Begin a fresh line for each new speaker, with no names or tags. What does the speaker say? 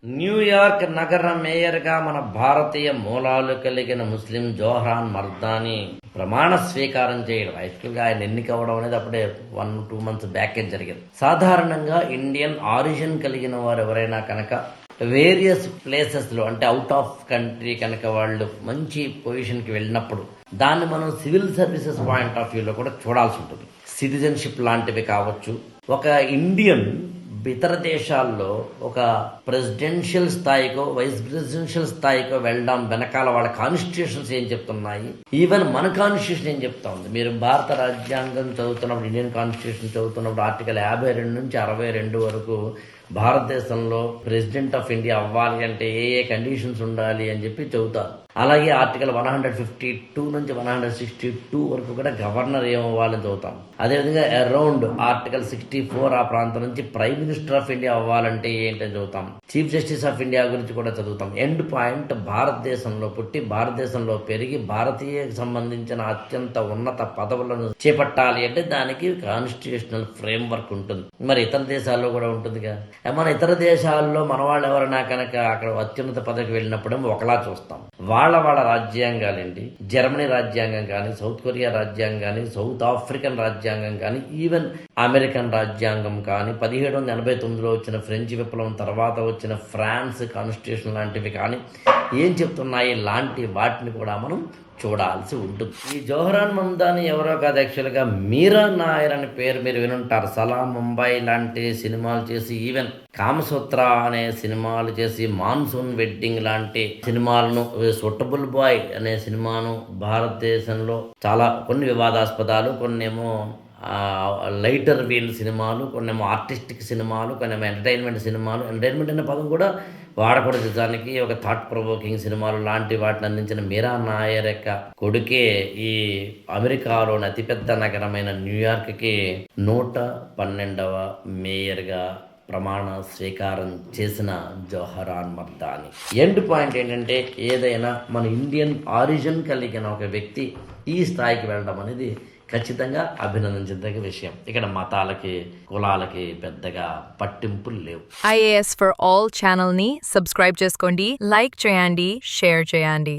New York నగర మేయర్గా మన భారతీయ మూలాలు కలిగిన ముస్లిం జోహ్రాన్ మర్దానీ ప్రమాణ స్వీకారం చేయడం. యాక్చువల్గా ఆయన ఎన్నిక అవ్వడం అనేది అప్పుడే 1-2 months బ్యాకే జరిగింది. సాధారణంగా ఇండియన్ ఆరిజిన్ కలిగిన వారు ఎవరైనా కనుక వేరియస్ ప్లేసెస్లో అంటే అవుట్ ఆఫ్ కంట్రీ కనుక వాళ్ళు మంచి పొజిషన్కి వెళ్ళినప్పుడు దాన్ని మనం సివిల్ సర్వీసెస్ పాయింట్ ఆఫ్ వ్యూలో కూడా చూడాల్సి ఉంటుంది. సిటిజన్షిప్ లాంటివి కావచ్చు. ఒక ఇండియన్ ఇతర దేశాల్లో ఒక ప్రెసిడెన్షియల్ స్థాయికో వైస్ ప్రెసిడెన్షియల్ స్థాయికో వెళ్ళడం వెనకాల వాళ్ళ కాన్స్టిట్యూషన్స్ ఏం చెప్తున్నాయి, ఈవెన్ మన కాన్స్టిట్యూషన్ ఏం చెప్తా ఉంది. మీరు భారత రాజ్యాంగం చదువుతున్నప్పుడు, ఇండియన్ కాన్స్టిట్యూషన్ చదువుతున్నప్పుడు ఆర్టికల్ 52 నుంచి 62 వరకు భారతదేశంలో ప్రెసిడెంట్ ఆఫ్ ఇండియా అవ్వాలి అంటే ఏ ఏ కండిషన్స్ ఉండాలి అని చెప్పి చెబుతారు. అలాగే ఆర్టికల్ 152 నుంచి 162 వరకు కూడా గవర్నర్ ఏమవ్వాలని చదువుతాం. అదేవిధంగా అరౌండ్ ఆర్టికల్ 64 ఆ ప్రాంతం నుంచి ప్రైమ్ మినిస్టర్ ఆఫ్ ఇండియా అవ్వాలంటే ఏంటని చదువుతాం. చీఫ్ జస్టిస్ ఆఫ్ ఇండియా గురించి కూడా చదువుతాం. ఎండ్ పాయింట్ భారతదేశంలో పుట్టి భారతదేశంలో పెరిగి భారతీయకు సంబంధించిన అత్యంత ఉన్నత పదవులను చేపట్టాలి అంటే దానికి కాన్స్టిట్యూషనల్ ఫ్రేమ్ వర్క్ ఉంటుంది. మరి ఇతర దేశాల్లో కూడా ఉంటుందిగా. మన ఇతర దేశాల్లో మన వాళ్ళు ఎవరైనా కనుక అక్కడ అత్యున్నత పదవికి వెళ్ళినప్పుడు ఒకలా చూస్తాం. వాళ్ళ రాజ్యాంగాలేంటి, జర్మనీ రాజ్యాంగం కానీ, సౌత్ కొరియా రాజ్యాంగం కానీ, సౌత్ ఆఫ్రికన్ రాజ్యాంగం కానీ, ఈవెన్ అమెరికన్ రాజ్యాంగం కానీ, 1789లో వచ్చిన ఫ్రెంచ్ విప్లవం తర్వాత వచ్చిన ఫ్రాన్స్ కాన్స్టిట్యూషన్ లాంటివి కానీ ఏం చెప్తున్నాయి, లాంటి వాటిని కూడా మనం చూడాల్సి ఉంటుంది. ఈ జోహ్రాన్ మమ్దానీ ఎవరో కాదు, యాక్చువల్గా మీరా నాయర్ అనే పేరు మీరు వినుంటారు. సలాం ముంబై లాంటి సినిమాలు చేసి, ఈవెన్ కామసూత్ర అనే సినిమాలు చేసి, మాన్సూన్ వెడ్డింగ్ లాంటి సినిమాలను, సూటబుల్ బాయ్ అనే సినిమాను భారతదేశంలో చాలా కొన్ని వివాదాస్పదాలు, కొన్నేమో లైటర్ వీల్ సినిమాలు, కొన్నేమో ఆర్టిస్టిక్ సినిమాలు, కొన్నేమో ఎంటర్టైన్మెంట్ సినిమాలు. ఎంటర్టైన్మెంట్ అనే పదం కూడా వాడకూడదు నిజానికి. ఒక థాట్ ప్రొవోకింగ్ సినిమాలు లాంటి వాటిని అందించిన మీరా నాయర్ యొక్క కొడుకే ఈ అమెరికాలోని అతిపెద్ద నగరమైన న్యూయార్క్కి 112వ మేయర్గా ప్రమాణ స్వీకారం చేసిన జోహ్రాన్ మర్దానీ. ఎండ్ పాయింట్ ఏంటంటే, ఏదైనా మన ఇండియన్ ఆరిజిన్ కలిగిన ఒక వ్యక్తి ఈ స్థాయికి వెళ్ళడం అనేది ఖచ్చితంగా అభినందించదగ్గ విషయం. ఇక్కడ మతాలకి, కులాలకి పెద్దగా పట్టింపులు లేవు.
IAS for All ఛానల్ ని సబ్స్క్రైబ్ చేసుకోండి, లైక్ చేయండి, షేర్ చేయండి.